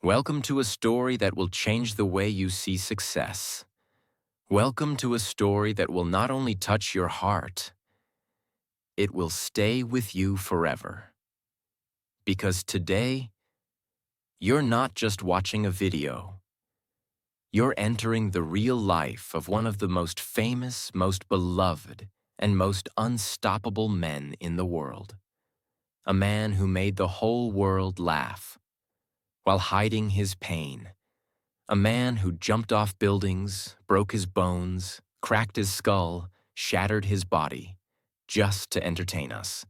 Welcome to a story that will change the way you see success. Welcome to a story that will not only touch your heart, it will stay with you forever. Because today, you're not just watching a video. You're entering the real life of one of the most famous, most beloved, and most unstoppable men in the world. A man who made the whole world laugh while hiding his pain. A man who jumped off buildings, broke his bones, cracked his skull, shattered his body, just to entertain us.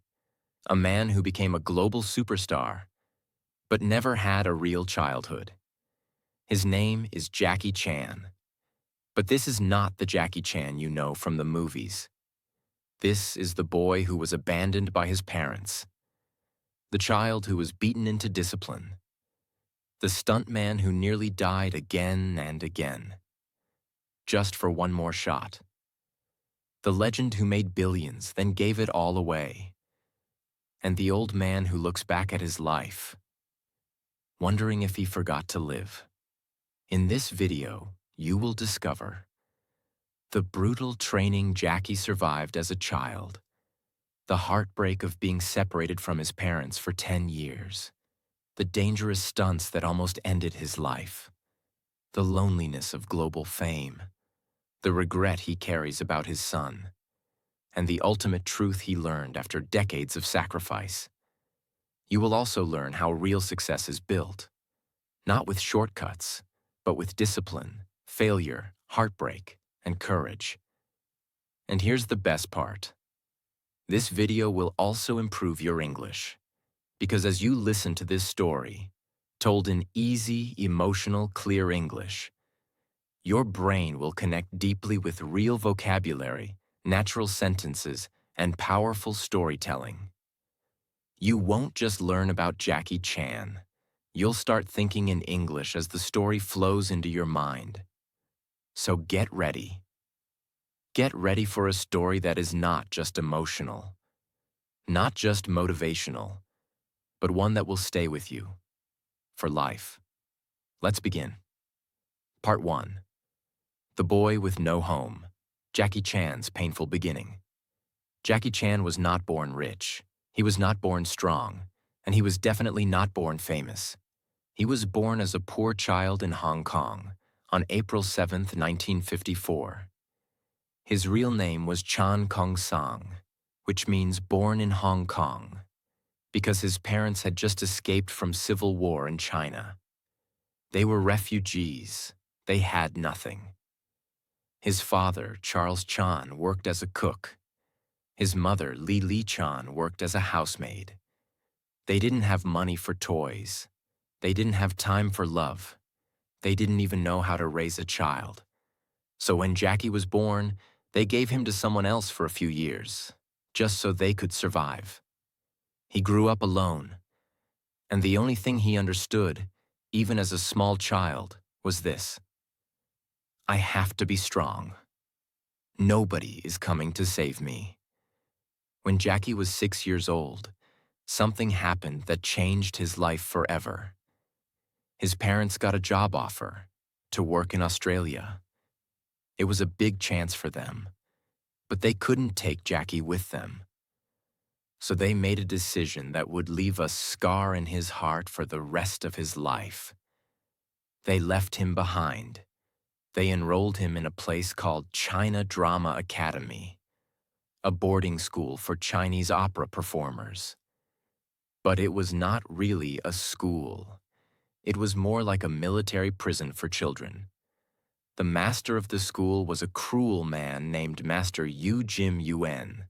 A man who became a global superstar, but never had a real childhood. His name is Jackie Chan. But this is not the Jackie Chan you know from the movies. This is the boy who was abandoned by his parents. The child who was beaten into discipline. The stuntman who nearly died again and again, just for one more shot. The legend who made billions, then gave it all away. And the old man who looks back at his life, wondering if he forgot to live. In this video, you will discover the brutal training Jackie survived as a child, the heartbreak of being separated from his parents for 10 years, the dangerous stunts that almost ended his life, the loneliness of global fame, the regret he carries about his son, and the ultimate truth he learned after decades of sacrifice. You will also learn how real success is built, not with shortcuts, but with discipline, failure, heartbreak, and courage. And here's the best part. This video will also improve your English. Because as you listen to this story, told in easy, emotional, clear English, your brain will connect deeply with real vocabulary, natural sentences, and powerful storytelling. You won't just learn about Jackie Chan. You'll start thinking in English as the story flows into your mind. So get ready. Get ready for a story that is not just emotional, not just motivational, but one that will stay with you for life. Let's begin. Part 1. The Boy with No Home, Jackie Chan's Painful Beginning. Jackie Chan was not born rich, he was not born strong, and he was definitely not born famous. He was born as a poor child in Hong Kong on April 7, 1954. His real name was Chan Kong Sang, which means born in Hong Kong, because his parents had just escaped from civil war in China. They were refugees. They had nothing. His father, Charles Chan, worked as a cook. His mother, Li Chan, worked as a housemaid. They didn't have money for toys. They didn't have time for love. They didn't even know how to raise a child. So when Jackie was born, they gave him to someone else for a few years, just so they could survive. He grew up alone, and the only thing he understood, even as a small child, was this: I have to be strong. Nobody is coming to save me. When Jackie was 6 years old, something happened that changed his life forever. His parents got a job offer to work in Australia. It was a big chance for them, but they couldn't take Jackie with them. So they made a decision that would leave a scar in his heart for the rest of his life. They left him behind. They enrolled him in a place called China Drama Academy, a boarding school for Chinese opera performers. But it was not really a school. It was more like a military prison for children. The master of the school was a cruel man named Master Yu Jim Yuen,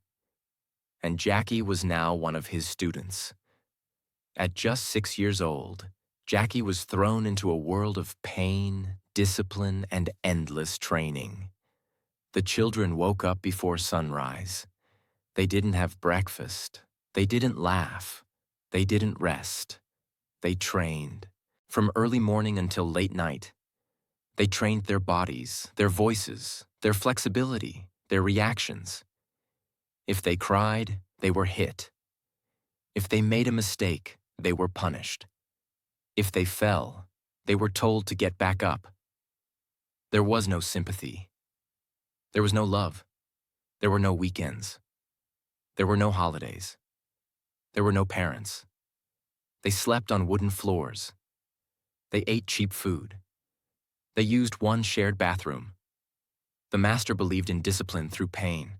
and Jackie was now one of his students. At just 6 years old, Jackie was thrown into a world of pain, discipline, and endless training. The children woke up before sunrise. They didn't have breakfast. They didn't laugh. They didn't rest. They trained, from early morning until late night. They trained their bodies, their voices, their flexibility, their reactions. If they cried, they were hit. If they made a mistake, they were punished. If they fell, They were told to get back up. There was no sympathy. There was no love. There were no weekends. There were no holidays. There were no parents. They slept on wooden floors. They ate cheap food. They used one shared bathroom. The master believed in discipline through pain.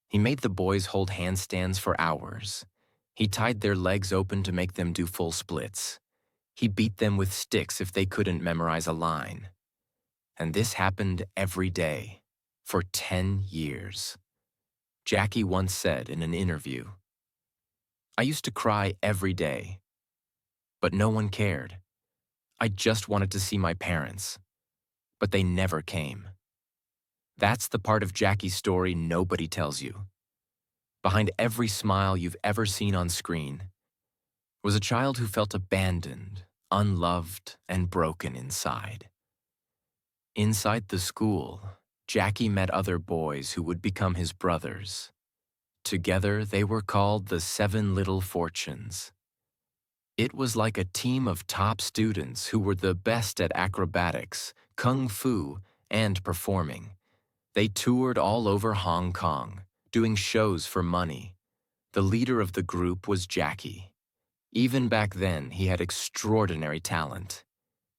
He made the boys hold handstands for hours. He tied their legs open to make them do full splits. He beat them with sticks if they couldn't memorize a line. And this happened every day, for 10 years. Jackie once said in an interview, "I used to cry every day, but no one cared. I just wanted to see my parents, but they never came." That's the part of Jackie's story nobody tells you. Behind every smile you've ever seen on screen was a child who felt abandoned, unloved, and broken inside. Inside the school, Jackie met other boys who would become his brothers. Together, they were called the Seven Little Fortunes. It was like a team of top students who were the best at acrobatics, kung fu, and performing. They toured all over Hong Kong, doing shows for money. The leader of the group was Jackie. Even back then, he had extraordinary talent.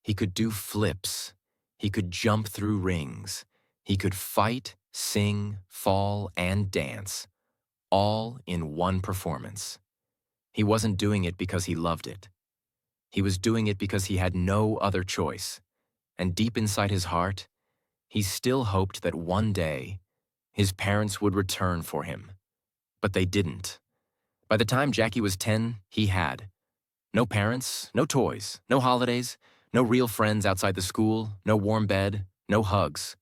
He could do flips. He could jump through rings. He could fight, sing, fall, and dance, all in one performance. He wasn't doing it because he loved it. He was doing it because he had no other choice. And deep inside his heart, he still hoped that one day, his parents would return for him. But they didn't. By the time Jackie was 10, he had no parents, no toys, no holidays, no real friends outside the school, no warm bed, no hugs,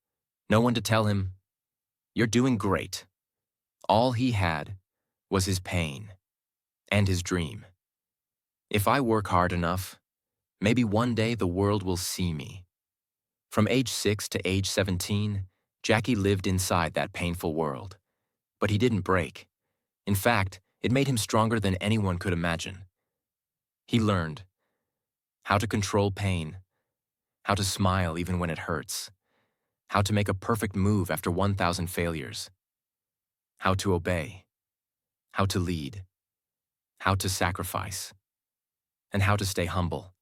no one to tell him, "You're doing great." All he had was his pain and his dream. If I work hard enough, maybe one day the world will see me. From age 6 to age 17, Jackie lived inside that painful world. But he didn't break. In fact, it made him stronger than anyone could imagine. He learned how to control pain, how to smile even when it hurts, how to make a perfect move after 1,000 failures, how to obey, how to lead, how to sacrifice, and how to stay humble.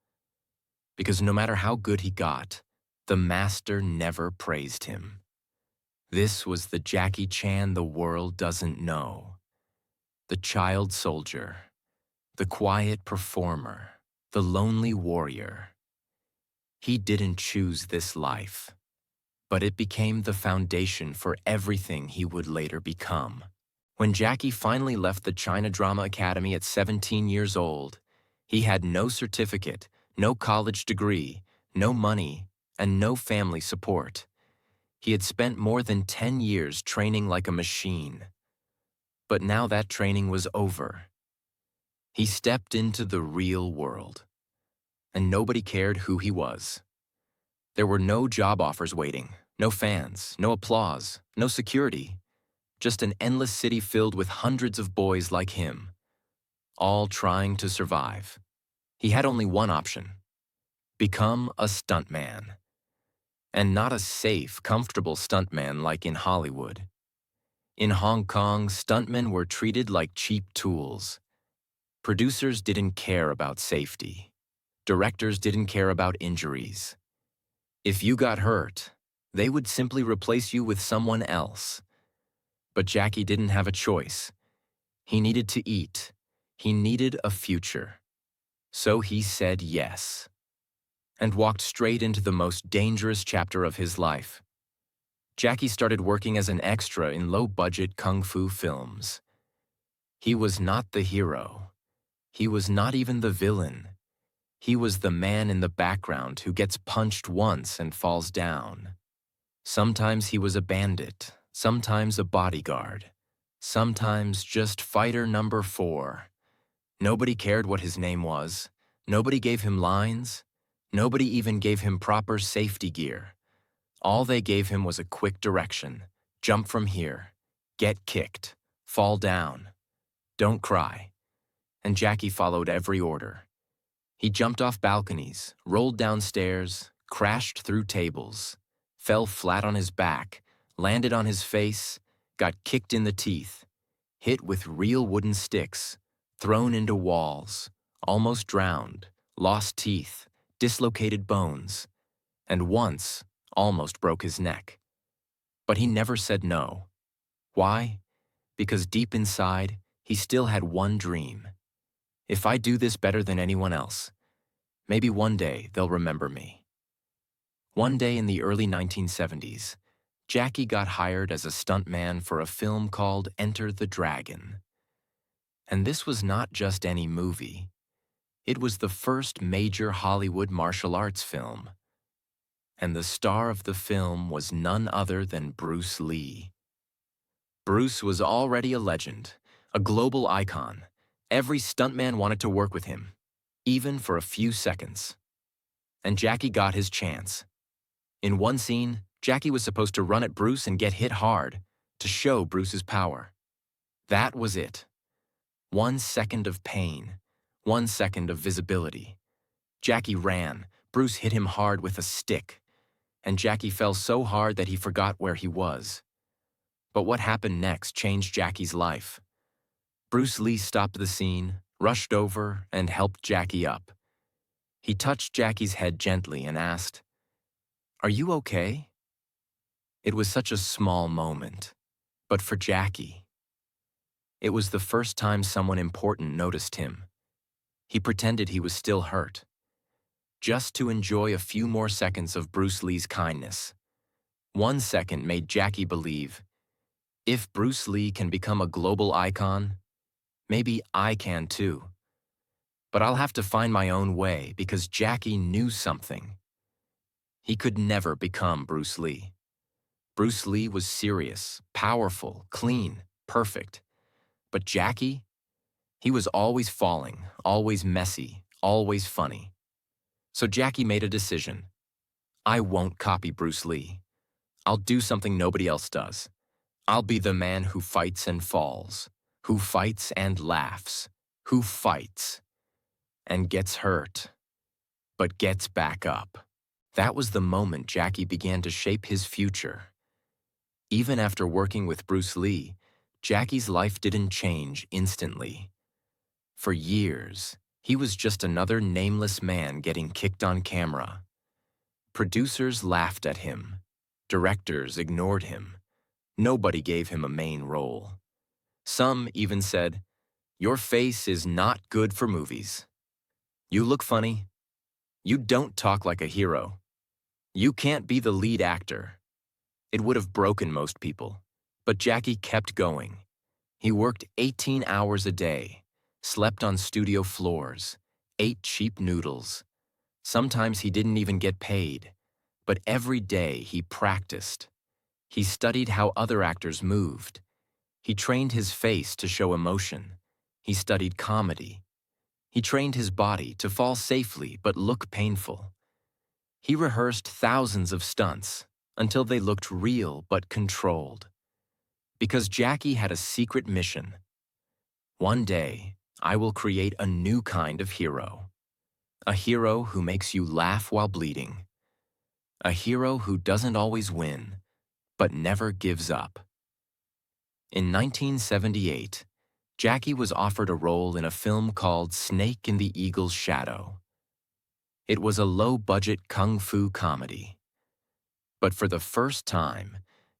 Because no matter how good he got, the master never praised him. This was the Jackie Chan the world doesn't know. The child soldier, the quiet performer, the lonely warrior. He didn't choose this life, but it became the foundation for everything he would later become. When Jackie finally left the China Drama Academy at 17 years old, he had no certificate, no college degree, no money, and no family support. He had spent more than 10 years training like a machine. But now that training was over. He stepped into the real world, and nobody cared who he was. There were no job offers waiting, no fans, no applause, no security, just an endless city filled with hundreds of boys like him, all trying to survive. He had only one option: become a stuntman. And not a safe, comfortable stuntman like in Hollywood. In Hong Kong, stuntmen were treated like cheap tools. Producers didn't care about safety. Directors didn't care about injuries. If you got hurt, they would simply replace you with someone else. But Jackie didn't have a choice. He needed to eat. He needed a future. So he said yes, and walked straight into the most dangerous chapter of his life. Jackie started working as an extra in low-budget kung fu films. He was not the hero. He was not even the villain. He was the man in the background who gets punched once and falls down. Sometimes he was a bandit, sometimes a bodyguard, sometimes just fighter number 4. Nobody cared what his name was. Nobody gave him lines. Nobody even gave him proper safety gear. All they gave him was a quick direction. Jump from here. Get kicked. Fall down. Don't cry. And Jackie followed every order. He jumped off balconies, rolled down stairs, crashed through tables, fell flat on his back, landed on his face, got kicked in the teeth, hit with real wooden sticks, thrown into walls, almost drowned, lost teeth, dislocated bones, and once almost broke his neck. But he never said no. Why? Because deep inside, he still had one dream. If I do this better than anyone else, maybe one day they'll remember me. One day in the early 1970s, Jackie got hired as a stuntman for a film called Enter the Dragon. And this was not just any movie. It was the first major Hollywood martial arts film. And the star of the film was none other than Bruce Lee. Bruce was already a legend, a global icon. Every stuntman wanted to work with him, even for a few seconds. And Jackie got his chance. In one scene, Jackie was supposed to run at Bruce and get hit hard to show Bruce's power. That was it. 1 second of pain, 1 second of visibility. Jackie ran. Bruce hit him hard with a stick, and Jackie fell so hard that he forgot where he was. But what happened next changed Jackie's life. Bruce Lee stopped the scene, rushed over, and helped Jackie up. He touched Jackie's head gently and asked, "Are you okay?" It was such a small moment, but for Jackie, it was the first time someone important noticed him. He pretended he was still hurt, just to enjoy a few more seconds of Bruce Lee's kindness. 1 second made Jackie believe, if Bruce Lee can become a global icon, maybe I can too. But I'll have to find my own way because Jackie knew something. He could never become Bruce Lee. Bruce Lee was serious, powerful, clean, perfect. But Jackie? He was always falling, always messy, always funny. So Jackie made a decision. I won't copy Bruce Lee. I'll do something nobody else does. I'll be the man who fights and falls, who fights and laughs, who fights and gets hurt, but gets back up. That was the moment Jackie began to shape his future. Even after working with Bruce Lee, Jackie's life didn't change instantly. For years, he was just another nameless man getting kicked on camera. Producers laughed at him. Directors ignored him. Nobody gave him a main role. Some even said, "Your face is not good for movies. You look funny. You don't talk like a hero. You can't be the lead actor." It would have broken most people, but Jackie kept going. He worked 18 hours a day, slept on studio floors, ate cheap noodles. Sometimes he didn't even get paid, but every day he practiced. He studied how other actors moved. He trained his face to show emotion. He studied comedy. He trained his body to fall safely but look painful. He rehearsed thousands of stunts until they looked real but controlled. Because Jackie had a secret mission. One day, I will create a new kind of hero. A hero who makes you laugh while bleeding. A hero who doesn't always win, but never gives up. In 1978, Jackie was offered a role in a film called Snake in the Eagle's Shadow. It was a low-budget kung fu comedy. But for the first time,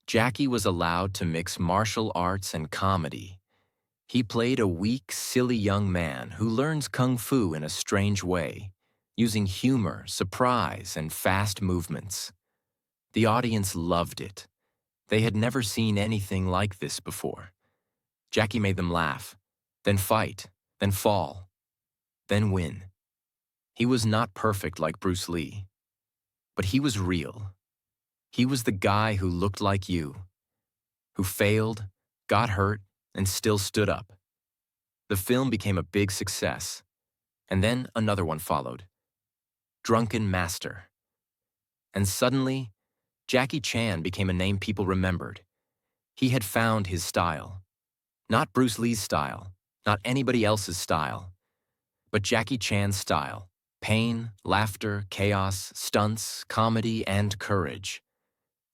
Jackie was allowed to mix martial arts and comedy. He played a weak, silly young man who learns kung fu in a strange way, using humor, surprise, and fast movements. The audience loved it. They had never seen anything like this before. Jackie made them laugh, then fight, then fall, then win. He was not perfect like Bruce Lee, but he was real. He was the guy who looked like you, who failed, got hurt, and still stood up. The film became a big success, and then another one followed, Drunken Master. And suddenly, Jackie Chan became a name people remembered. He had found his style. Not Bruce Lee's style, not anybody else's style, but Jackie Chan's style. Pain, laughter, chaos, stunts, comedy, and courage.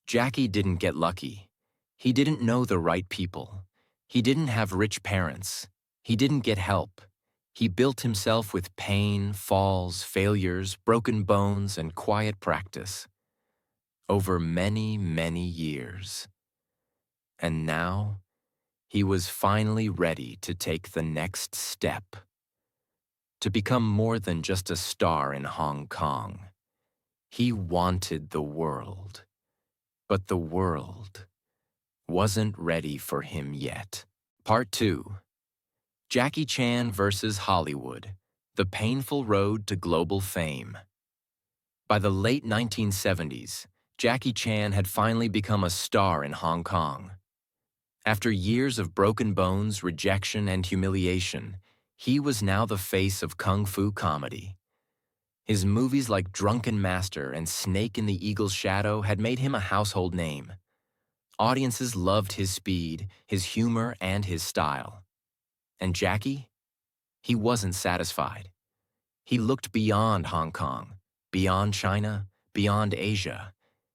Jackie didn't get lucky. He didn't know the right people. He didn't have rich parents. He didn't get help. He built himself with pain, falls, failures, broken bones, and quiet practice. Over many, many years. And now, he was finally ready to take the next step. To become more than just a star in Hong Kong. He wanted the world. But the world wasn't ready for him yet. Part 2. Jackie Chan versus Hollywood, the painful road to global fame. By the late 1970s, Jackie Chan had finally become a star in Hong Kong. After years of broken bones, rejection, and humiliation, he was now the face of kung fu comedy. His movies like Drunken Master and Snake in the Eagle's Shadow had made him a household name. Audiences loved his speed, his humor, and his style. And Jackie? He wasn't satisfied. He looked beyond Hong Kong, beyond China, beyond Asia.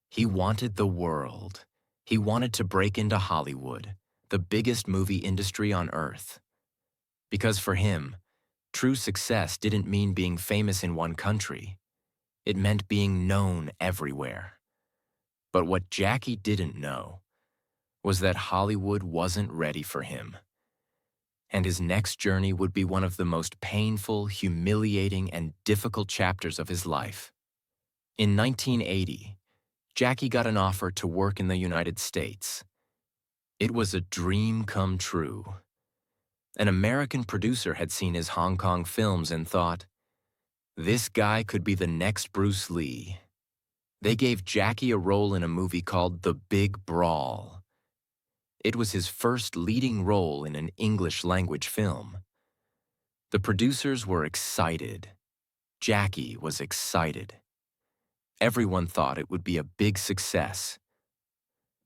He wanted the world. He wanted to break into Hollywood, the biggest movie industry on earth. Because for him, true success didn't mean being famous in one country. It meant being known everywhere. But what Jackie didn't know was that Hollywood wasn't ready for him. And his next journey would be one of the most painful, humiliating, and difficult chapters of his life. In 1980, Jackie got an offer to work in the United States. It was a dream come true. An American producer had seen his Hong Kong films and thought, this guy could be the next Bruce Lee. They gave Jackie a role in a movie called The Big Brawl. It was his first leading role in an English-language film. The producers were excited. Jackie was excited. Everyone thought it would be a big success.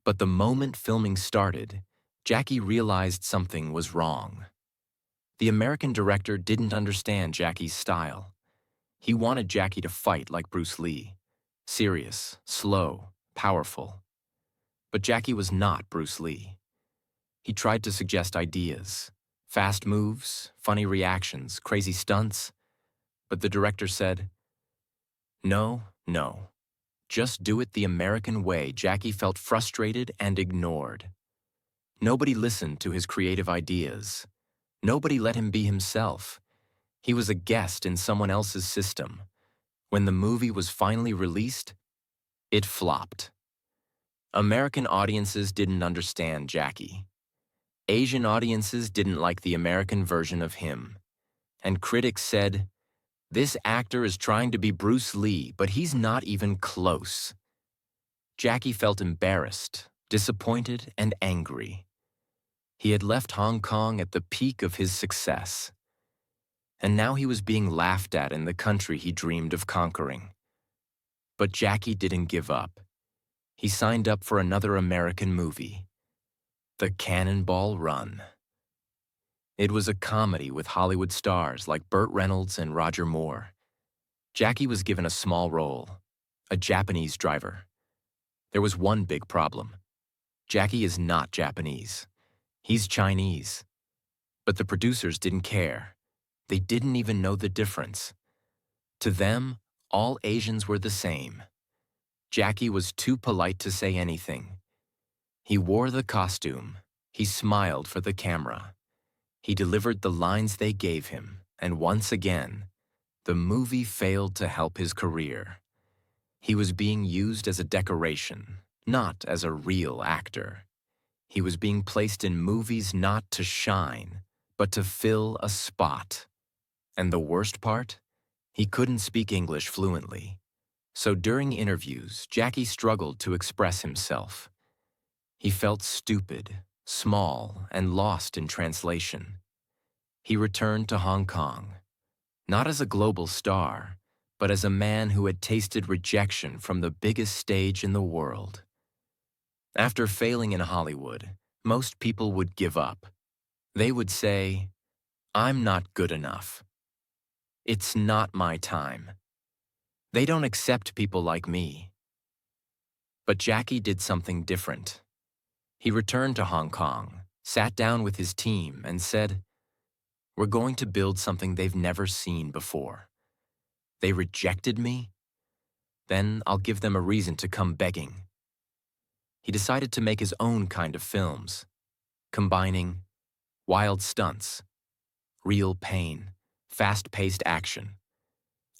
But the moment filming started, Jackie realized something was wrong. The American director didn't understand Jackie's style. He wanted Jackie to fight like Bruce Lee. Serious, slow, powerful. But Jackie was not Bruce Lee. He tried to suggest ideas, fast moves, funny reactions, crazy stunts, but the director said, no, just do it the American way. Jackie felt frustrated and ignored. Nobody listened to his creative ideas. Nobody let him be himself. He was a guest in someone else's system. When the movie was finally released, it flopped. American audiences didn't understand Jackie. Asian audiences didn't like the American version of him. And critics said, this actor is trying to be Bruce Lee, but he's not even close. Jackie felt embarrassed, disappointed, and angry. He had left Hong Kong at the peak of his success. And now he was being laughed at in the country he dreamed of conquering. But Jackie didn't give up. He signed up for another American movie, The Cannonball Run. It was a comedy with Hollywood stars like Burt Reynolds and Roger Moore. Jackie was given a small role, a Japanese driver. There was one big problem. Jackie is not Japanese. He's Chinese. But the producers didn't care. They didn't even know the difference. To them, all Asians were the same. Jackie was too polite to say anything. He wore the costume. He smiled for the camera. He delivered the lines they gave him, and once again, the movie failed to help his career. He was being used as a decoration, not as a real actor. He was being placed in movies not to shine, but to fill a spot. And the worst part? He couldn't speak English fluently. So during interviews, Jackie struggled to express himself. He felt stupid, small, and lost in translation. He returned to Hong Kong, not as a global star, but as a man who had tasted rejection from the biggest stage in the world. After failing in Hollywood, most people would give up. They would say, I'm not good enough. It's not my time. They don't accept people like me. But Jackie did something different. He returned to Hong Kong, sat down with his team, and said, "We're going to build something they've never seen before. They rejected me? Then I'll give them a reason to come begging." He decided to make his own kind of films, combining wild stunts, real pain, fast-paced action,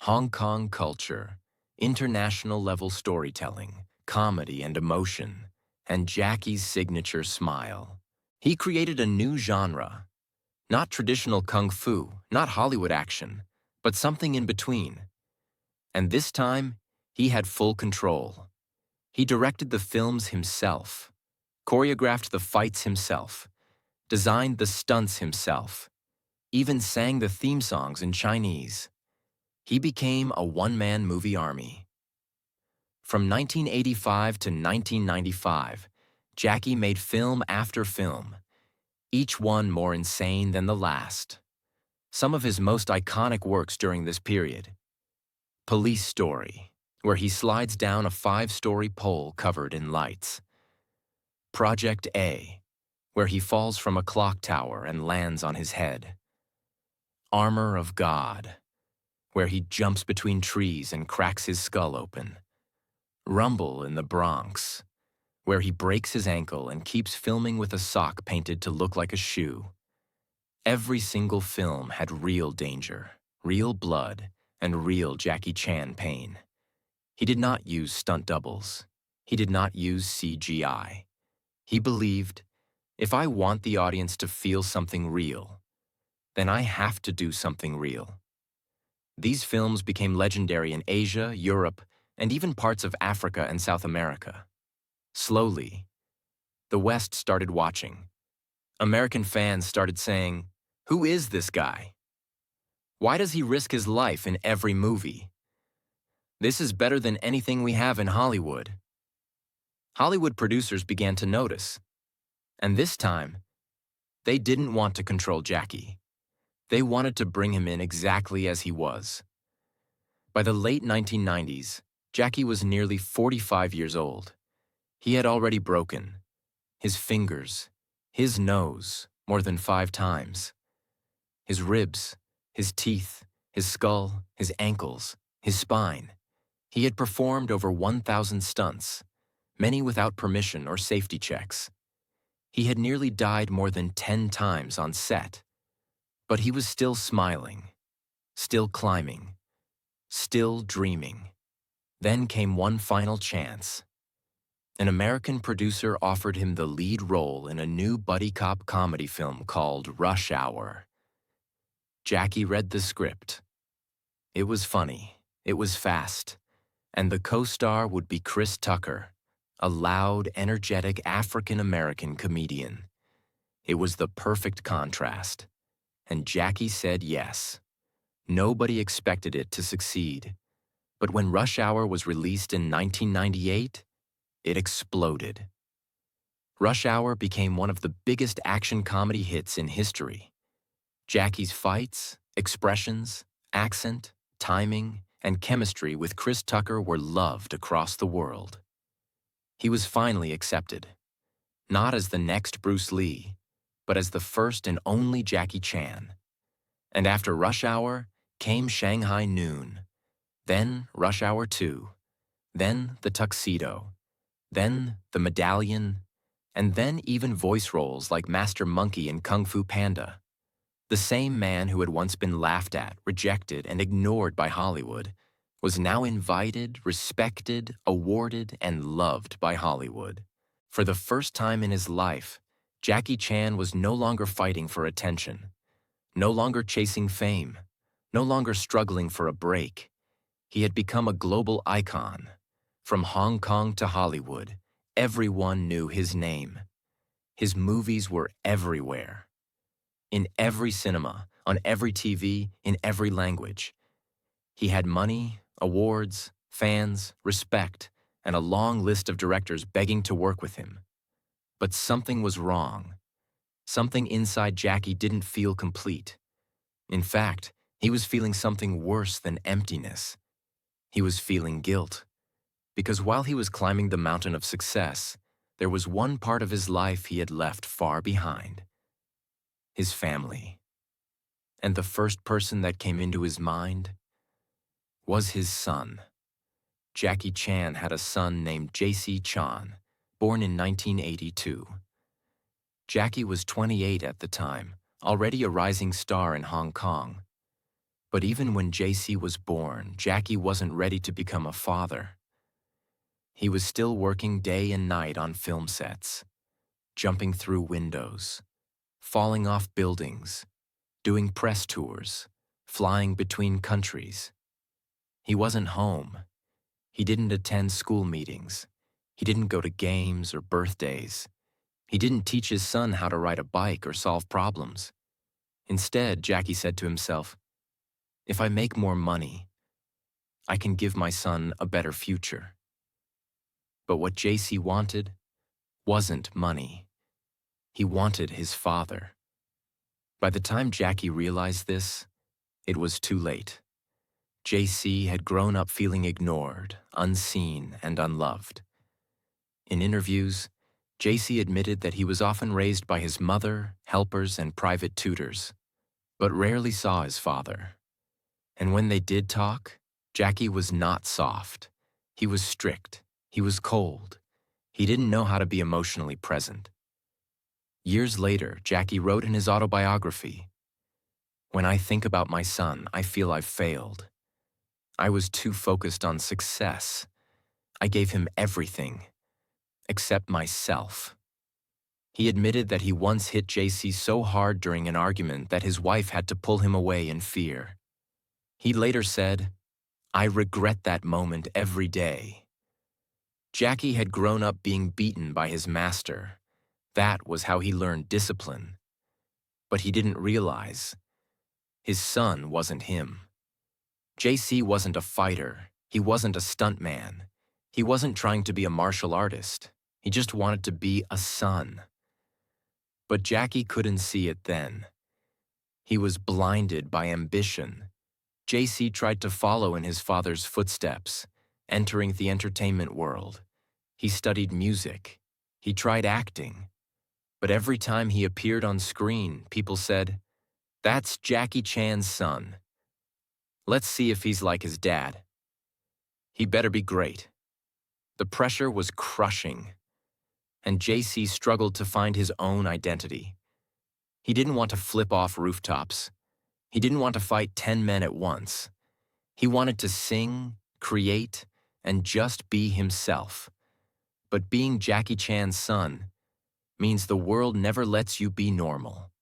Hong Kong culture, international-level storytelling, comedy and emotion, and Jackie's signature smile. He created a new genre, not traditional kung fu, not Hollywood action, but something in between. And this time, he had full control. He directed the films himself, choreographed the fights himself, designed the stunts himself, even sang the theme songs in Chinese. He became a one-man movie army. From 1985 to 1995, Jackie made film after film, each one more insane than the last. Some of his most iconic works during this period: Police Story, where he slides down a 5-story pole covered in lights; Project A, where he falls from a clock tower and lands on his head; Armor of God, where he jumps between trees and cracks his skull open; Rumble in the Bronx, where he breaks his ankle and keeps filming with a sock painted to look like a shoe. Every single film had real danger, real blood, and real Jackie Chan pain. He did not use stunt doubles. He did not use CGI. He believed, if I want the audience to feel something real, then I have to do something real. These films became legendary in Asia, Europe, and even parts of Africa and South America. Slowly, the West started watching. American fans started saying, "Who is this guy? Why does he risk his life in every movie? This is better than anything we have in Hollywood." Hollywood producers began to notice. And this time, they didn't want to control Jackie. They wanted to bring him in exactly as he was. By the late 1990s, Jackie was nearly 45 years old. He had already broken his fingers, his nose, more than 5 times, his ribs, his teeth, his skull, his ankles, his spine. He had performed over 1,000 stunts, many without permission or safety checks. He had nearly died more than 10 times on set. But he was still smiling, still climbing, still dreaming. Then came one final chance. An American producer offered him the lead role in a new buddy cop comedy film called Rush Hour. Jackie read the script. It was funny, it was fast, and the co-star would be Chris Tucker, a loud, energetic African-American comedian. It was the perfect contrast. And Jackie said yes. Nobody expected it to succeed. But when Rush Hour was released in 1998, it exploded. Rush Hour became one of the biggest action comedy hits in history. Jackie's fights, expressions, accent, timing, and chemistry with Chris Tucker were loved across the world. He was finally accepted, not as the next Bruce Lee, but as the first and only Jackie Chan. And after Rush Hour came Shanghai Noon, then Rush Hour 2, then The Tuxedo, then The Medallion, and then even voice roles like Master Monkey in Kung Fu Panda. The same man who had once been laughed at, rejected, and ignored by Hollywood was now invited, respected, awarded, and loved by Hollywood. For the first time in his life, Jackie Chan was no longer fighting for attention, no longer chasing fame, no longer struggling for a break. He had become a global icon. From Hong Kong to Hollywood, everyone knew his name. His movies were everywhere. In every cinema, on every TV, in every language. He had money, awards, fans, respect, and a long list of directors begging to work with him. But something was wrong. Something inside Jackie didn't feel complete. In fact, he was feeling something worse than emptiness. He was feeling guilt, because while he was climbing the mountain of success, there was one part of his life he had left far behind: his family. And the first person that came into his mind was his son. Jackie Chan had a son named J.C. Chan, born in 1982. Jackie was 28 at the time, already a rising star in Hong Kong. But even when J.C. was born, Jackie wasn't ready to become a father. He was still working day and night on film sets, jumping through windows, falling off buildings, doing press tours, flying between countries. He wasn't home. He didn't attend school meetings. He didn't go to games or birthdays. He didn't teach his son how to ride a bike or solve problems. Instead, Jackie said to himself, "If I make more money, I can give my son a better future." But what JC wanted wasn't money. He wanted his father. By the time Jackie realized this, it was too late. JC had grown up feeling ignored, unseen, and unloved. In interviews, JC admitted that he was often raised by his mother, helpers, and private tutors, but rarely saw his father. And when they did talk, Jackie was not soft. He was strict. He was cold. He didn't know how to be emotionally present. Years later, Jackie wrote in his autobiography, "When I think about my son, I feel I've failed. I was too focused on success. I gave him everything, except myself." He admitted that he once hit JC so hard during an argument that his wife had to pull him away in fear. He later said, "I regret that moment every day." Jackie had grown up being beaten by his master. That was how he learned discipline. But he didn't realize his son wasn't him. JC wasn't a fighter. He wasn't a stuntman. He wasn't trying to be a martial artist. He just wanted to be a son. But Jackie couldn't see it then. He was blinded by ambition. JC tried to follow in his father's footsteps, entering the entertainment world. He studied music. He tried acting. But every time he appeared on screen, people said, "That's Jackie Chan's son. Let's see if he's like his dad. He better be great." The pressure was crushing, and JC struggled to find his own identity. He didn't want to flip off rooftops. He didn't want to fight 10 men at once. He wanted to sing, create, and just be himself. But being Jackie Chan's son means the world never lets you be normal.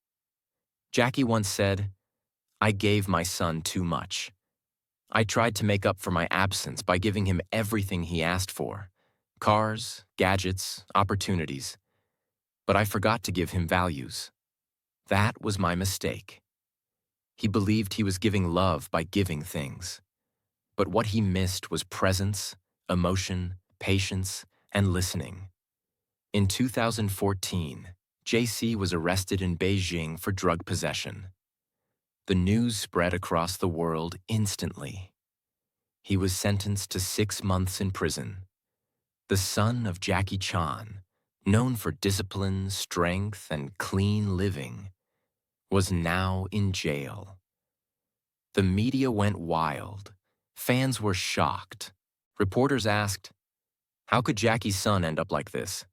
Jackie once said, "I gave my son too much. I tried to make up for my absence by giving him everything he asked for: cars, gadgets, opportunities. But I forgot to give him values. That was my mistake." He believed he was giving love by giving things. But what he missed was presence, emotion, patience, and listening. In 2014, JC was arrested in Beijing for drug possession. The news spread across the world instantly. He was sentenced to 6 months in prison. The son of Jackie Chan, known for discipline, strength, and clean living, was now in jail. The media went wild. Fans were shocked. Reporters asked, "How could Jackie's son end up like this?"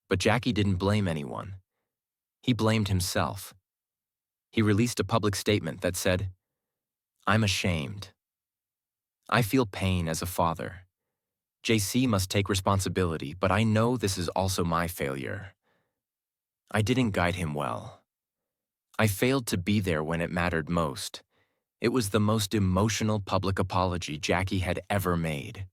But Jackie didn't blame anyone. He blamed himself. He released a public statement that said, "I'm ashamed. I feel pain as a father. JC must take responsibility, but I know this is also my failure. I didn't guide him well. I failed to be there when it mattered most." It was the most emotional public apology Jackie had ever made.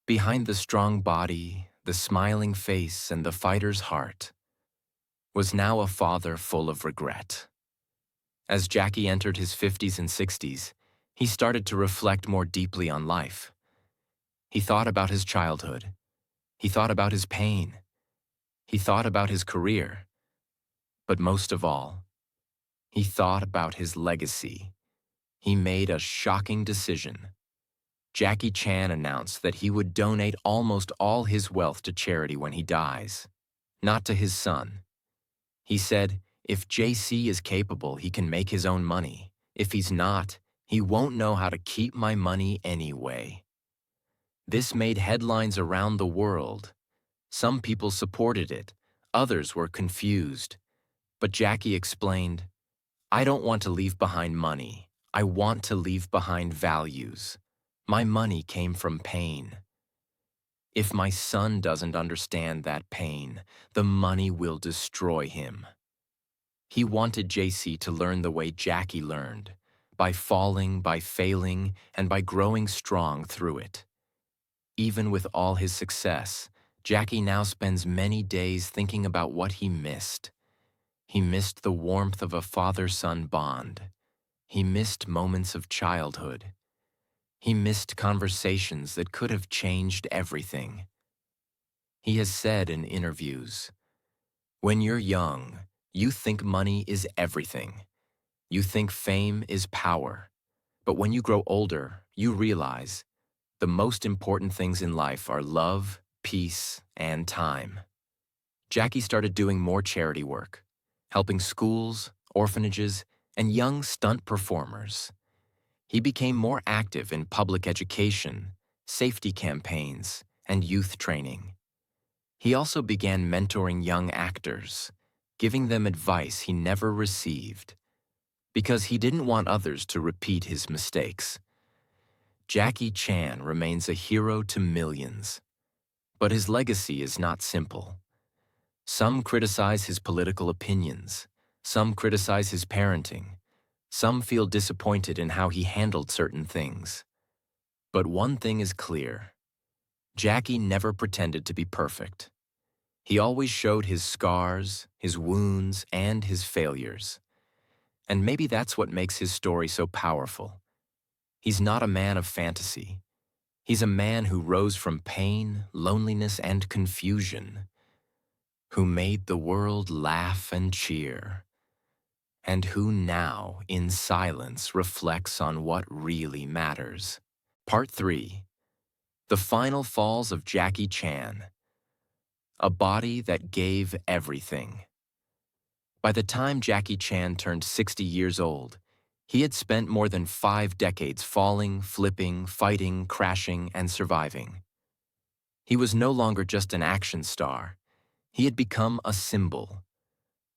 Behind the strong body, the smiling face, and the fighter's heart was now a father full of regret. As Jackie entered his 50s and 60s, he started to reflect more deeply on life. He thought about his childhood. He thought about his pain. He thought about his career. But most of all, he thought about his legacy. He made a shocking decision. Jackie Chan announced that he would donate almost all his wealth to charity when he dies, not to his son. He said, if JC is capable, he can make his own money. If he's not, he won't know how to keep my money anyway. This made headlines around the world. Some people supported it, others were confused. But Jackie explained, I don't want to leave behind money. I want to leave behind values. My money came from pain. If my son doesn't understand that pain, the money will destroy him. He wanted JC to learn the way Jackie learned, by falling, by failing, and by growing strong through it. Even with all his success, Jackie now spends many days thinking about what he missed. He missed the warmth of a father-son bond. He missed moments of childhood. He missed conversations that could have changed everything. He has said in interviews, when you're young, you think money is everything. You think fame is power. But when you grow older, you realize the most important things in life are love, peace, and time. Jackie started doing more charity work, helping schools, orphanages, and young stunt performers. He became more active in public education, safety campaigns, and youth training. He also began mentoring young actors, giving them advice he never received, because he didn't want others to repeat his mistakes. Jackie Chan remains a hero to millions, but his legacy is not simple. Some criticize his political opinions, some criticize his parenting, some feel disappointed in how he handled certain things. But one thing is clear. Jackie never pretended to be perfect. He always showed his scars, his wounds, and his failures. And maybe that's what makes his story so powerful. He's not a man of fantasy. He's a man who rose from pain, loneliness, and confusion, who made the world laugh and cheer, and who now, in silence, reflects on what really matters. Part 3. The Final Falls of Jackie Chan. A body that gave everything. By the time Jackie Chan turned 60 years old, he had spent more than 5 decades falling, flipping, fighting, crashing, and surviving. He was no longer just an action star. He had become a symbol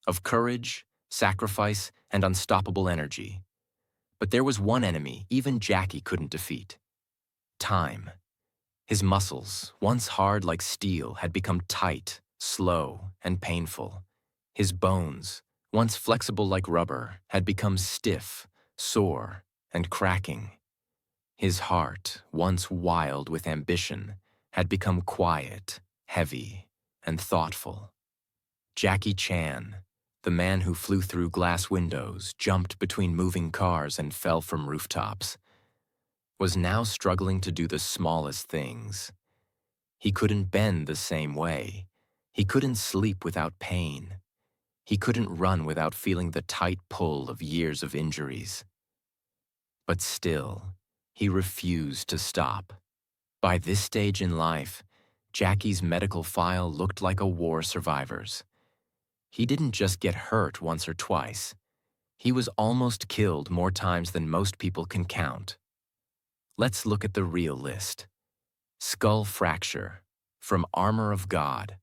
of courage, sacrifice, and unstoppable energy. But there was one enemy even Jackie couldn't defeat: time. His muscles, once hard like steel, had become tight, slow, and painful. His bones, once flexible like rubber, had become stiff, sore, and cracking. His heart, once wild with ambition, had become quiet, heavy, and thoughtful. Jackie Chan, the man who flew through glass windows, jumped between moving cars, and fell from rooftops, was now struggling to do the smallest things. He couldn't bend the same way. He couldn't sleep without pain. He couldn't run without feeling the tight pull of years of injuries. But still, he refused to stop. By this stage in life, Jackie's medical file looked like a war survivor's. He didn't just get hurt once or twice. He was almost killed more times than most people can count. Let's look at the real list. Skull fracture from Armor of God,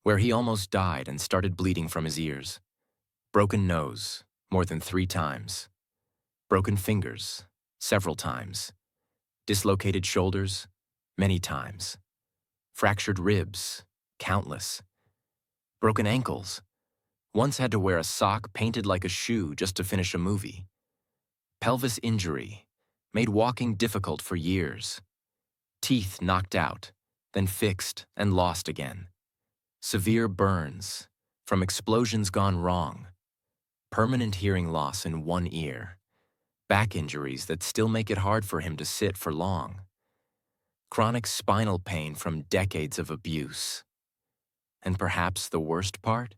where he almost died and started bleeding from his ears. Broken nose, more than 3 times. Broken fingers, several times. Dislocated shoulders, many times. Fractured ribs, countless. Broken ankles. Once had to wear a sock painted like a shoe just to finish a movie. Pelvis injury, made walking difficult for years. Teeth knocked out, then fixed and lost again. Severe burns, from explosions gone wrong. Permanent hearing loss in one ear. Back injuries that still make it hard for him to sit for long. Chronic spinal pain from decades of abuse. And perhaps the worst part?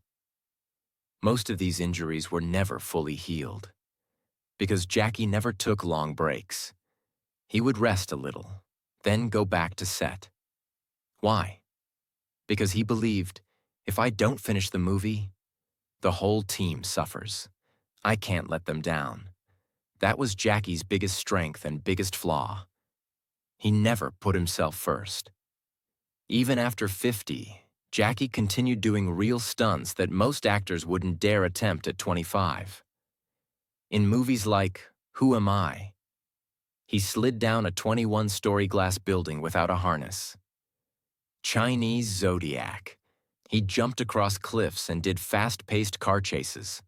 Most of these injuries were never fully healed, because Jackie never took long breaks. He would rest a little, then go back to set. Why? Because he believed, if I don't finish the movie, the whole team suffers. I can't let them down. That was Jackie's biggest strength and biggest flaw. He never put himself first. Even after 50, Jackie continued doing real stunts that most actors wouldn't dare attempt at 25. In movies like Who Am I?, he slid down a 21-story glass building without a harness. Chinese Zodiac, he jumped across cliffs and did fast-paced car chases.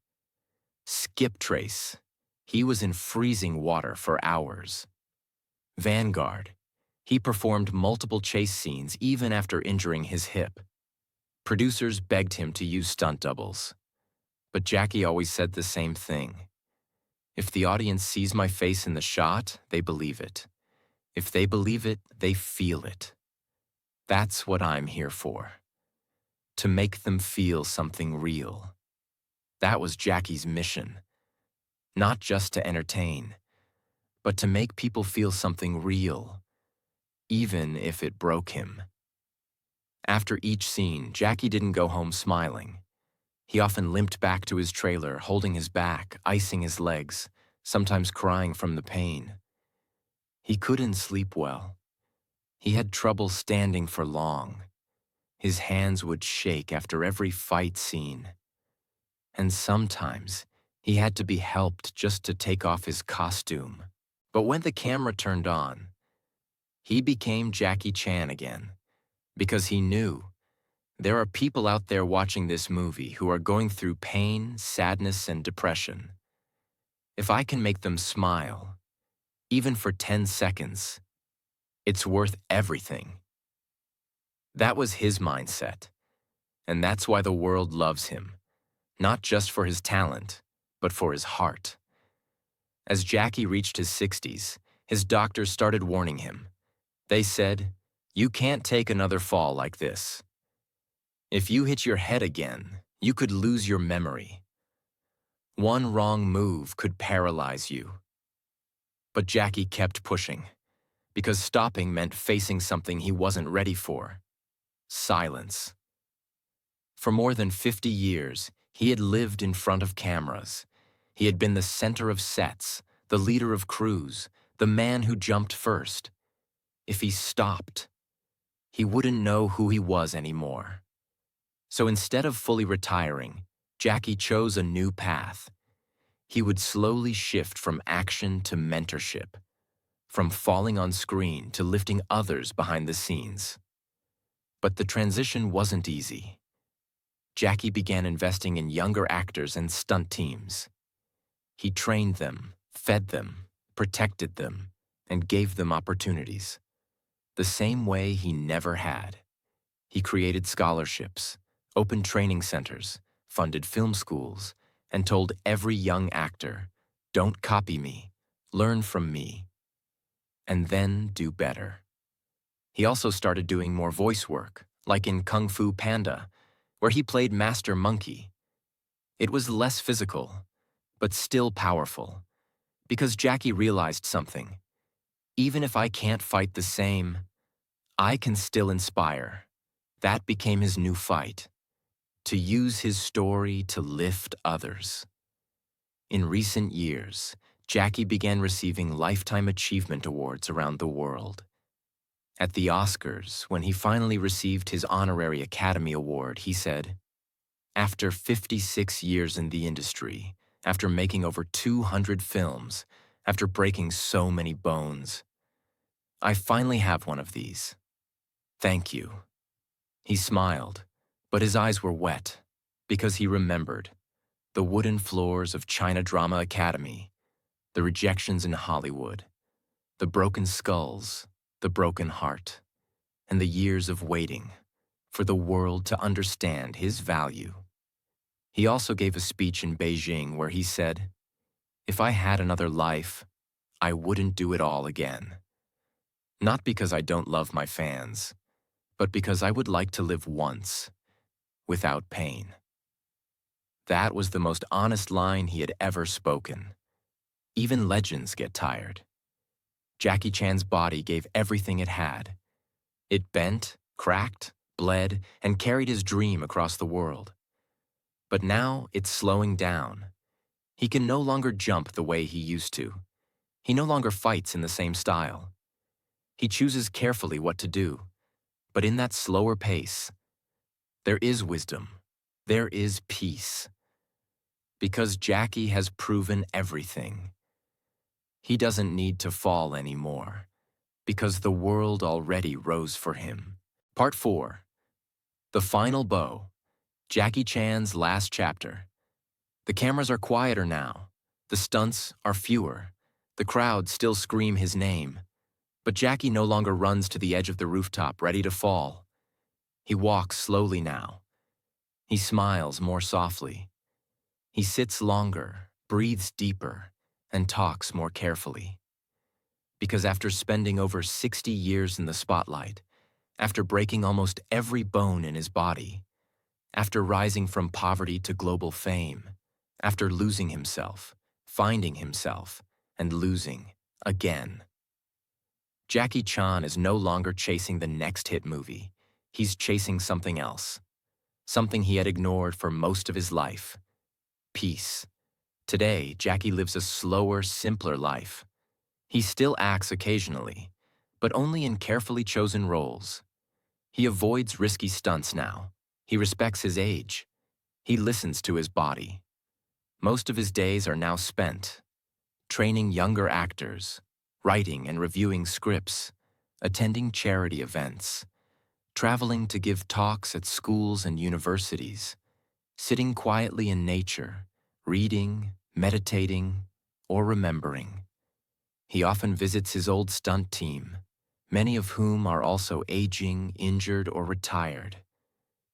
Skip Trace, he was in freezing water for hours. Vanguard, he performed multiple chase scenes even after injuring his hip. Producers begged him to use stunt doubles. But Jackie always said the same thing. If the audience sees my face in the shot, they believe it. If they believe it, they feel it. That's what I'm here for. To make them feel something real. That was Jackie's mission. Not just to entertain, but to make people feel something real, even if it broke him. After each scene, Jackie didn't go home smiling. He often limped back to his trailer, holding his back, icing his legs, sometimes crying from the pain. He couldn't sleep well. He had trouble standing for long. His hands would shake after every fight scene. And sometimes, he had to be helped just to take off his costume. But when the camera turned on, he became Jackie Chan again, because he knew there are people out there watching this movie who are going through pain, sadness, and depression. If I can make them smile, even for 10 seconds, it's worth everything. That was his mindset, and that's why the world loves him, not just for his talent, but for his heart. As Jackie reached his 60s, his doctors started warning him. They said, "You can't take another fall like this. If you hit your head again, you could lose your memory. One wrong move could paralyze you." But Jackie kept pushing, because stopping meant facing something he wasn't ready for: silence. For more than 50 years, he had lived in front of cameras. He had been the center of sets, the leader of crews, the man who jumped first. If he stopped, he wouldn't know who he was anymore. So instead of fully retiring, Jackie chose a new path. He would slowly shift from action to mentorship, from falling on screen to lifting others behind the scenes. But the transition wasn't easy. Jackie began investing in younger actors and stunt teams. He trained them, fed them, protected them, and gave them opportunities. The same way he never had. He created scholarships, opened training centers, funded film schools, and told every young actor, "Don't copy me, learn from me, and then do better." He also started doing more voice work, like in Kung Fu Panda, where he played Master Monkey. It was less physical, but still powerful, because Jackie realized something. Even if I can't fight the same, I can still inspire. That became his new fight: to use his story to lift others. In recent years, Jackie began receiving Lifetime Achievement Awards around the world. At the Oscars, when he finally received his honorary Academy Award, he said, "After 56 years in the industry, after making over 200 films, after breaking so many bones, I finally have one of these. Thank you." He smiled, but his eyes were wet, because he remembered the wooden floors of China Drama Academy, the rejections in Hollywood, the broken skulls, the broken heart, and the years of waiting for the world to understand his value. He also gave a speech in Beijing where he said, "If I had another life, I wouldn't do it all again. Not because I don't love my fans, but because I would like to live once, without pain." That was the most honest line he had ever spoken. Even legends get tired. Jackie Chan's body gave everything it had. It bent, cracked, bled, and carried his dream across the world. But now it's slowing down. He can no longer jump the way he used to. He no longer fights in the same style. He chooses carefully what to do. But in that slower pace, there is wisdom. There is peace. Because Jackie has proven everything. He doesn't need to fall anymore, because the world already rose for him. Part 4. The Final Bow. Jackie Chan's last chapter. The cameras are quieter now. The stunts are fewer. The crowd still scream his name. But Jackie no longer runs to the edge of the rooftop, ready to fall. He walks slowly now. He smiles more softly. He sits longer, breathes deeper, and talks more carefully. Because after spending over 60 years in the spotlight, after breaking almost every bone in his body, after rising from poverty to global fame, after losing himself, finding himself, and losing again, Jackie Chan is no longer chasing the next hit movie. He's chasing something else, something he had ignored for most of his life: peace. Today, Jackie lives a slower, simpler life. He still acts occasionally, but only in carefully chosen roles. He avoids risky stunts now. He respects his age. He listens to his body. Most of his days are now spent training younger actors, writing and reviewing scripts, attending charity events, traveling to give talks at schools and universities, sitting quietly in nature, reading, meditating, or remembering. He often visits his old stunt team, many of whom are also aging, injured, or retired.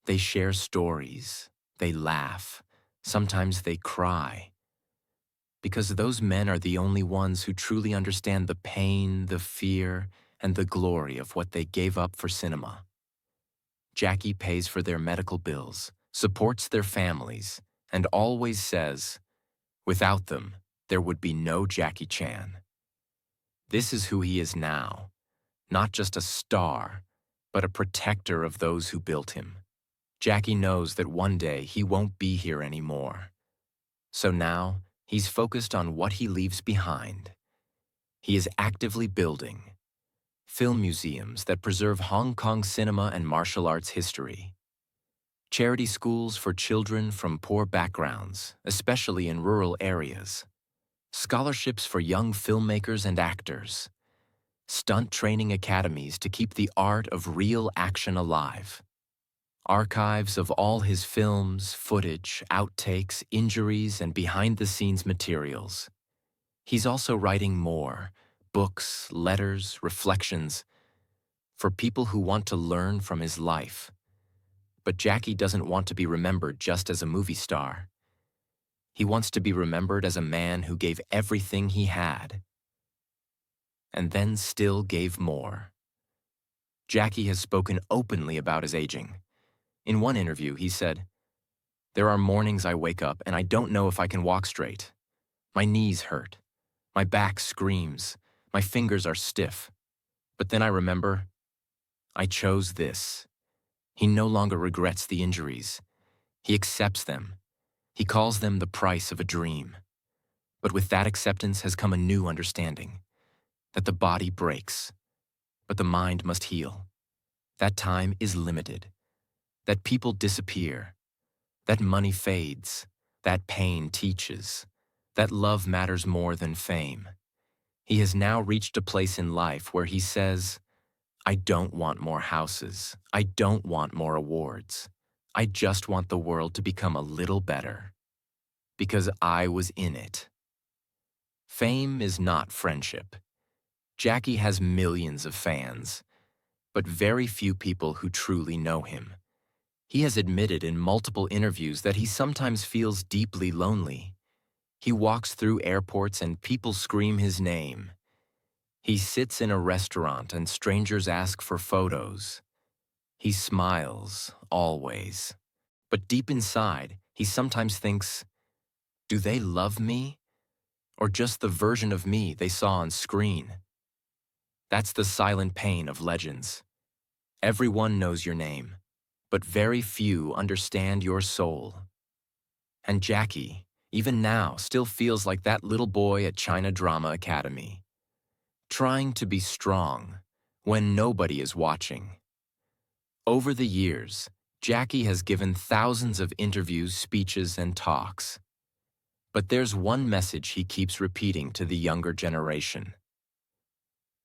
They share stories, they laugh, sometimes they cry. Because those men are the only ones who truly understand the pain, the fear, and the glory of what they gave up for cinema. Jackie pays for their medical bills, supports their families, and always says, without them, there would be no Jackie Chan. This is who he is now, not just a star, but a protector of those who built him. Jackie knows that one day he won't be here anymore. So now, he's focused on what he leaves behind. He is actively building film museums that preserve Hong Kong cinema and martial arts history, charity schools for children from poor backgrounds, especially in rural areas, scholarships for young filmmakers and actors, stunt training academies to keep the art of real action alive, archives of all his films, footage, outtakes, injuries, and behind-the-scenes materials. He's also writing more books, letters, reflections for people who want to learn from his life. But Jackie doesn't want to be remembered just as a movie star. He wants to be remembered as a man who gave everything he had, and then still gave more. Jackie has spoken openly about his aging. In one interview, he said, "There are mornings I wake up and I don't know if I can walk straight. My knees hurt. My back screams. My fingers are stiff. But then I remember, I chose this." He no longer regrets the injuries. He accepts them. He calls them the price of a dream. But with that acceptance has come a new understanding, that the body breaks, but the mind must heal. That time is limited. That people disappear. That money fades. That pain teaches. That love matters more than fame. He has now reached a place in life where he says, I don't want more houses. I don't want more awards. I just want the world to become a little better. Because I was in it. Fame is not friendship. Jackie has millions of fans, but very few people who truly know him. He has admitted in multiple interviews that he sometimes feels deeply lonely. He walks through airports and people scream his name. He sits in a restaurant and strangers ask for photos. He smiles, always. But deep inside, he sometimes thinks, do they love me? Or just the version of me they saw on screen? That's the silent pain of legends. Everyone knows your name, but very few understand your soul. And Jackie, even now, still feels like that little boy at China Drama Academy, trying to be strong when nobody is watching. Over the years, Jackie has given thousands of interviews, speeches, and talks. But there's one message he keeps repeating to the younger generation.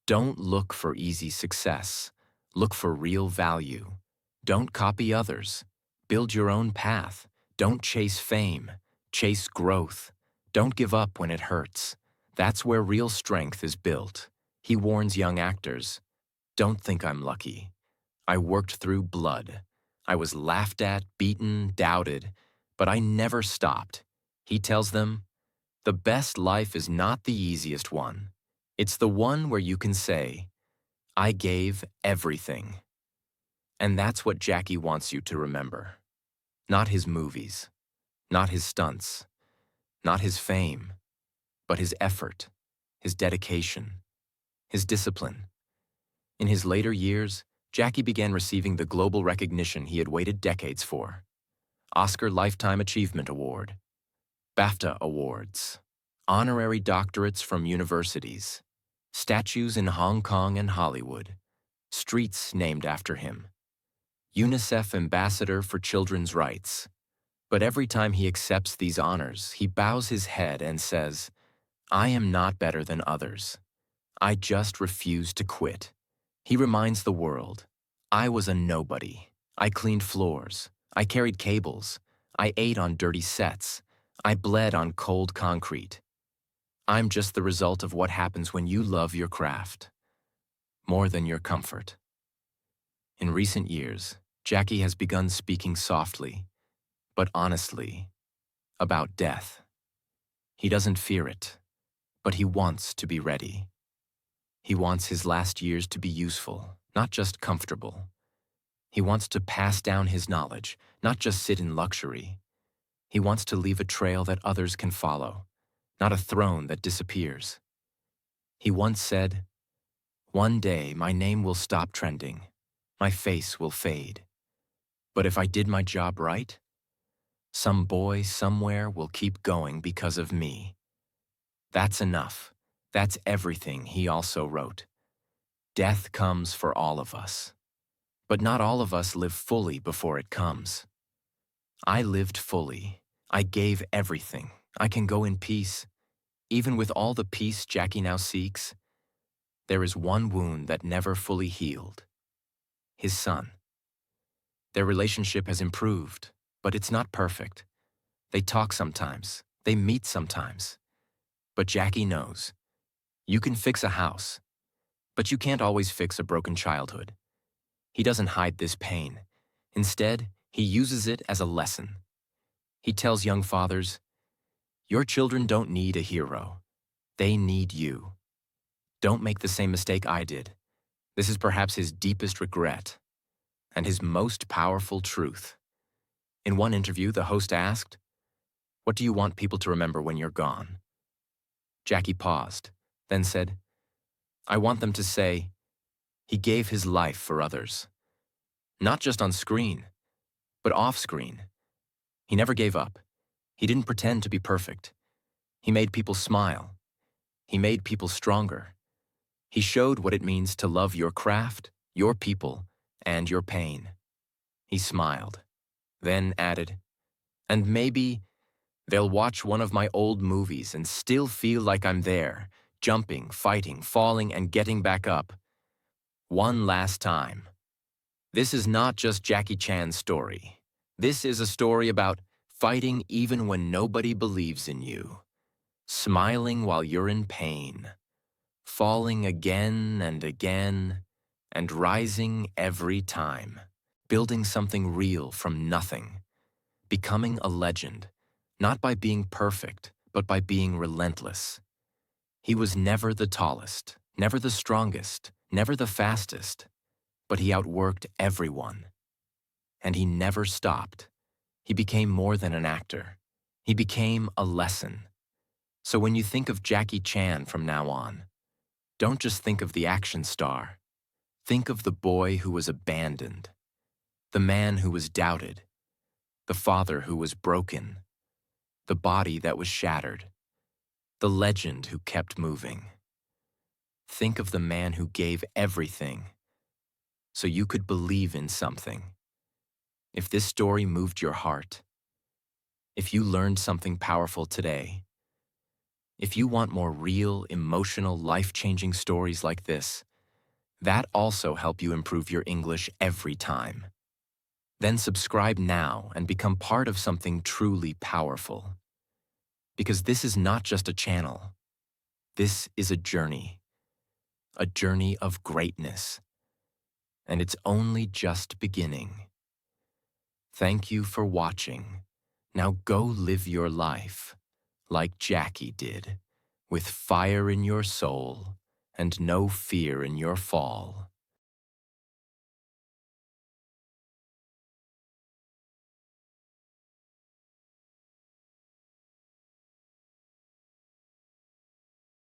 Don't look for easy success. Look for real value. Don't copy others. Build your own path. Don't chase fame. Chase growth. Don't give up when it hurts. That's where real strength is built. He warns young actors, don't think I'm lucky. I worked through blood. I was laughed at, beaten, doubted, but I never stopped. He tells them, the best life is not the easiest one. It's the one where you can say, I gave everything. And that's what Jackie wants you to remember. Not his movies, not his stunts, not his fame, but his effort, his dedication, his discipline. In his later years, Jackie began receiving the global recognition he had waited decades for. Oscar Lifetime Achievement Award, BAFTA Awards, honorary doctorates from universities, statues in Hong Kong and Hollywood, streets named after him, UNICEF Ambassador for Children's Rights. But every time he accepts these honors, he bows his head and says, I am not better than others. I just refuse to quit. He reminds the world, I was a nobody. I cleaned floors. I carried cables. I ate on dirty sets. I bled on cold concrete. I'm just the result of what happens when you love your craft more than your comfort. In recent years, Jackie has begun speaking softly, but honestly, about death. He doesn't fear it, but he wants to be ready. He wants his last years to be useful, not just comfortable. He wants to pass down his knowledge, not just sit in luxury. He wants to leave a trail that others can follow, not a throne that disappears. He once said, one day my name will stop trending. My face will fade. But if I did my job right, some boy somewhere will keep going because of me. That's enough. That's everything, he also wrote. Death comes for all of us. But not all of us live fully before it comes. I lived fully. I gave everything. I can go in peace. Even with all the peace Jackie now seeks, there is one wound that never fully healed. His son. Their relationship has improved, but it's not perfect. They talk sometimes. They meet sometimes. But Jackie knows. You can fix a house, but you can't always fix a broken childhood. He doesn't hide this pain. Instead, he uses it as a lesson. He tells young fathers, your children don't need a hero. They need you. Don't make the same mistake I did. This is perhaps his deepest regret and his most powerful truth. In one interview, the host asked, what do you want people to remember when you're gone? Jackie paused, then said, I want them to say, he gave his life for others. Not just on screen, but off screen. He never gave up. He didn't pretend to be perfect. He made people smile. He made people stronger. He showed what it means to love your craft, your people, and your pain. He smiled, then added, and maybe they'll watch one of my old movies and still feel like I'm there, jumping, fighting, falling, and getting back up. One last time. This is not just Jackie Chan's story. This is a story about fighting even when nobody believes in you, smiling while you're in pain, falling again and again, and rising every time, building something real from nothing, becoming a legend, not by being perfect, but by being relentless. He was never the tallest, never the strongest, never the fastest, but he outworked everyone. And he never stopped. He became more than an actor. He became a lesson. So when you think of Jackie Chan from now on, Don't just think of the action star. Think of the boy who was abandoned, the man who was doubted, the father who was broken, the body that was shattered, the legend who kept moving. Think of the man who gave everything so you could believe in something. If this story moved your heart, if you learned something powerful today, if you want more real, emotional, life-changing stories like this, that also help you improve your English every time. Then subscribe now and become part of something truly powerful. Because this is not just a channel. This is a journey of greatness. And it's only just beginning. Thank you for watching. Now go live your life like Jackie did, with fire in your soul and no fear in your fall.